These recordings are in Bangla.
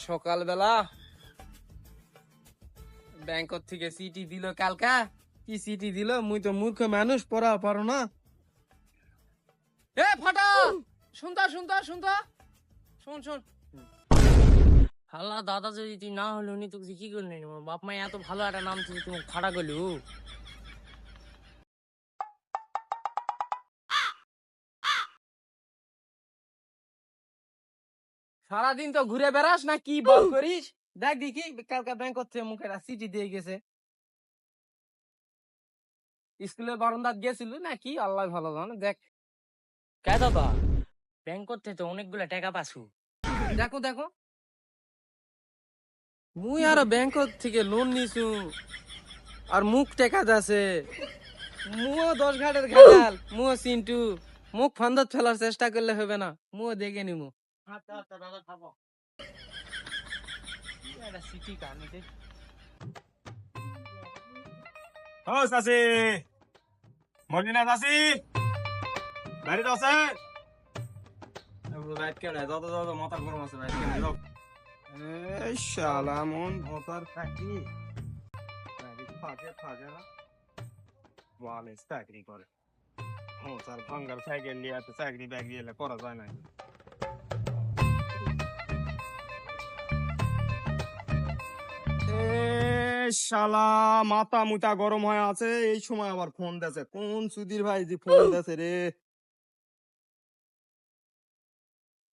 সকালবেলা ব্যাংক থেকে সিটি দিল কালকা। কি সিটি দিল? মুই তো মূর্খ মানুষ, পড়া পারো না। এ ফাটা, শুনতা শুনতা শুনতা শুন শুন। হাল্লা দাদা যদি তুই না হলে উনি তোকে কি করলি? বাপ মা এত ভালো একটা নাম তুই তুমি খাড়া করলি। সারাদিন তো ঘুরে বেড়াস না, কি বল করিস? দেখ দেখি কালকা ব্যাংক থেকে মুখে একটা সিটি দিয়ে গেছে। স্কুলের বারান্দাত গেছিল না কি, আল্লাহ ভালো জানে। দেখ কে দাদা? ব্যাংক করতে তো অনেকগুলা টাকা পাসু। দেখো দেখো, মুই আর ব্যাংক থেকে লোন নিছু আর মুখ টেকা যাচ্ছে। মুও 10 ঘাটের ঘাটাল, মুও চিন্টু। মুখ ফান্দাত ফেলার চেষ্টা করলে হবে না, মুও দেখে নিমু। আচ্ছা আচ্ছা দাদা থাকো। এটা সিটি কানে দে। ও চাচি, মর্নিনা চাচি, বাড়িতে আছে? রাইট কেডা যত যত মাথা গরম আছে রাইট কেডা যাও। এই শালা মন ভোটার থাকি থাকে না, ওয়ালে চাকরি করে। স্যার ভাঙ্গার সাইকেল নিয়ে এত চাকরি বাকরি এলে করা যায় না। শালা মাথা মুতা গরম হয়ে আছে, এই সময় আবার ফোন দেছে। কোন সুধীর ভাই যে ফোন দেছে রে,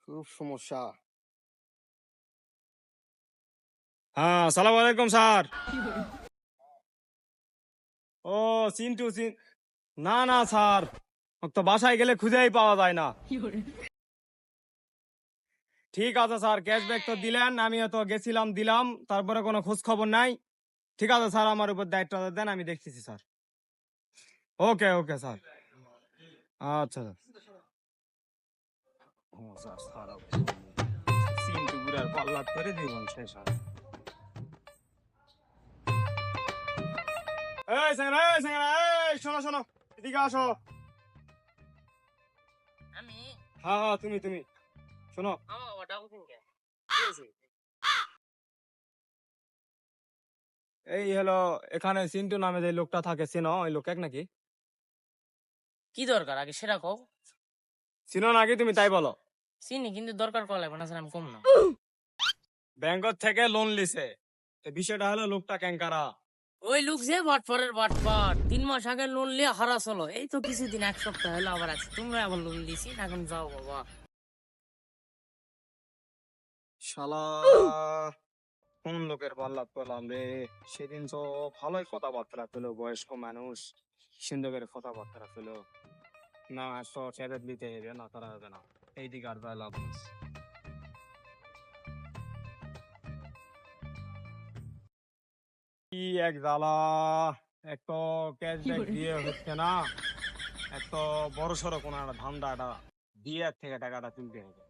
খুব সমস্যা। হ্যাঁ, সালাম আলাইকুম স্যার। ও চিন্টু না না স্যার, তো বাসায় গেলে খুঁজেই পাওয়া যায় না। ঠিক আছে স্যার, ক্যাশব্যাক তো দিলেন, আমিও তো গেছিলাম দিলাম, তারপরে কোনো খোঁজ খবর নাই। ঠিক আছে স্যার, আমার উপর দায়িত্ব দেন, আমি দেখতেছি স্যার। ওকে ওকে স্যার, আচ্ছা স্যার। চিন্টু বুড়ার পাল্লাত করে জীবন শেষ হয়। এই স্যাংরা, এই শোনো শোনো, এদিকে আসো। আমি হ্যাঁ হ্যাঁ, তুমি শোনো। আমার ওটা বুঝিন কে? এই হলো, এখানে চিন্টু নামে যে লোকটা থাকে, চিনো ওই লোক এক নাকি? কি দরকার আগে সেটা কও। চিনো নাকি তুমি তাই বলো? চিনি কিন্তু দরকার কল লাগবে না স্যার, আমি কম না। ব্যাংক থেকে লোন লিছে, তো বিষয়টা হলো লোকটা ক্যাঙ্কারা। ওই লোক যে বাটপারের বাটপার 3 মাস আগে লোন লিয়ে হারাস হলো, এই তো কিছুদিন এক সপ্তাহ হলো আবার আছে। তোমরা আবার লোন দিছি, এখন যাও বাবা। শালা কোন লোকের পাল্লাত পেলাম রে। সেদিন তো ভালোই কথাবার্তা পেলো, বয়স্ক মানুষ, সিন্ধুকের কথাবার্তা পেলো। না তো ছেড়ে দিতে হবে না, তারা হবে না, এইদিকে আর পেলাম। কি এক জ্বালা, এক তো ক্যাশব্যাক দিয়ে হচ্ছে না, এক তো বড় সড়ো কোনো একটা ধান্দাটা দিয়ে থেকে টাকাটা তুলতে হবে।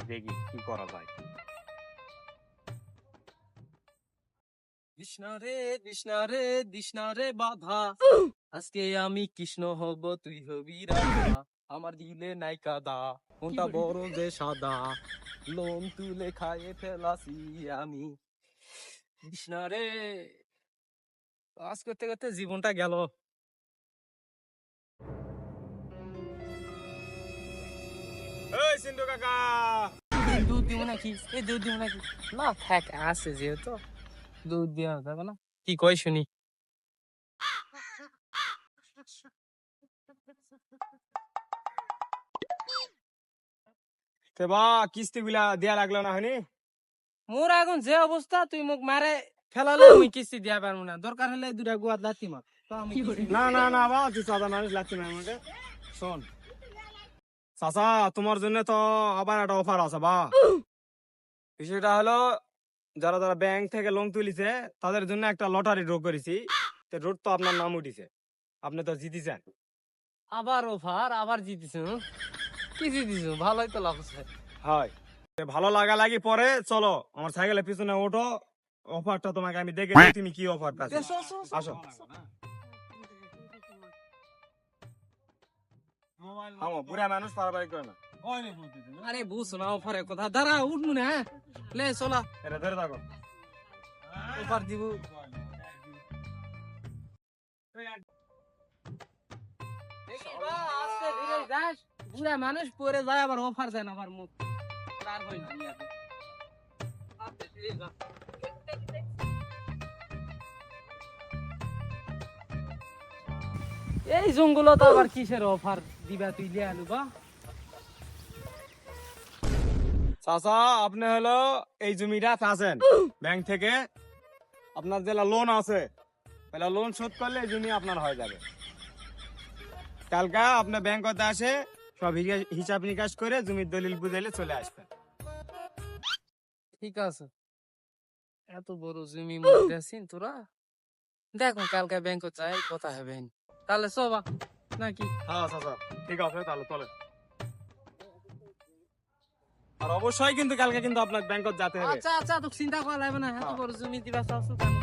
দেখি কি করা যায়। কৃষ্ণ রে কৃষ্ণ রে কৃষ্ণ রে বাধা, আজকে আমি কৃষ্ণ হব তুই হবি রাধা। আমার দিলে নাই কাদা, কোনটা বড় যে সাদা, লোন তুলে খাইয়ে ফেলাছি আমি। কৃষ্ণ রে, কাজ করতে করতে জীবনটা গেল। এই সিন্ধু কাকা, দুধ দিব নাকি? এই দুধ দিব নাকি? না থাক, আছে যেহেতু দুধ দেওয়া যাবে না। কি কই শুনি? তে বা কিস্তি গুলা দেয়া লাগলো না হয়নি? মোর এখন যে অবস্থা, তুই মুখ মারে ফেলালে আমি কিস্তি দিয়া পারবো না। দরকার হলে 2টা গুয়াত লাথি মার, তো আমি কিস্তি না না না বা, তুই সাদা মানুষ লাগছে না আমাকে। শোন চাচা, তোমার জন্য তো আবার একটা অফার আছে বা। বিষয়টা হলো, যারা যারা ব্যাংক থেকে লোন তুলিছে তাদের জন্য একটা লটারি ড্র করেছি। রোড তো আপনার নাম উঠিছে, আপনি তো জিতেছেন। আবার অফার, আবার জিতিস? কি জিতিস? ভালোই তো লাভ আছে। হয়, ভালো লাগা লাগি পরে চলো আমার সাইকেলের পিছনে ওঠো, অফারটা তোমাকে আমি দেখে দিই, তুমি কি অফার পাচ্ছ। আসো। বুড়া মানুষ পারাপারি করে না। আরে বুঝছো না অফারের কথা, দাঁড়া উঠনু না, লে চলা এটা ধরে থাকো। অফার দিব। বুড়া মানুষ পরে যায় আবার অফার দেন আমার মুখ আর হয় না ইয়াতে। আস্তে ধীরে যা। এই জঙ্গলত আবার কিসের অফার দিবা তুই লিয়ে আলু বা? চাচা আপনি হলো এই জমিটা চাচ্ছেন ব্যাংক থেকে, আপনার যেটা লোন আছে তাহলে লোন শোধ করলে এই জমি আপনার হয়ে যাবে। কালকে আপনি ব্যাংকতে আসে সব হিসাব নিকাশ করে জমির দলিল বুঝাইলে চলে আসবেন। ঠিক আছে, এত বড় জমি মধ্যে আছিস তোরা, দেখো কালকে ব্যাংক চাই কথা হবে তাহলে সবা নাকি? হ্যাঁ চাচা ঠিক আছে, তাহলে চলেন। আর অবশ্যই কিন্তু কালকে কিন্তু আপনার ব্যাংকত যেতে হবে। আচ্ছা আচ্ছা, তো চিন্তা করা লাগবে না, এত বড় জমি দিবা চাচ্ছ কেন?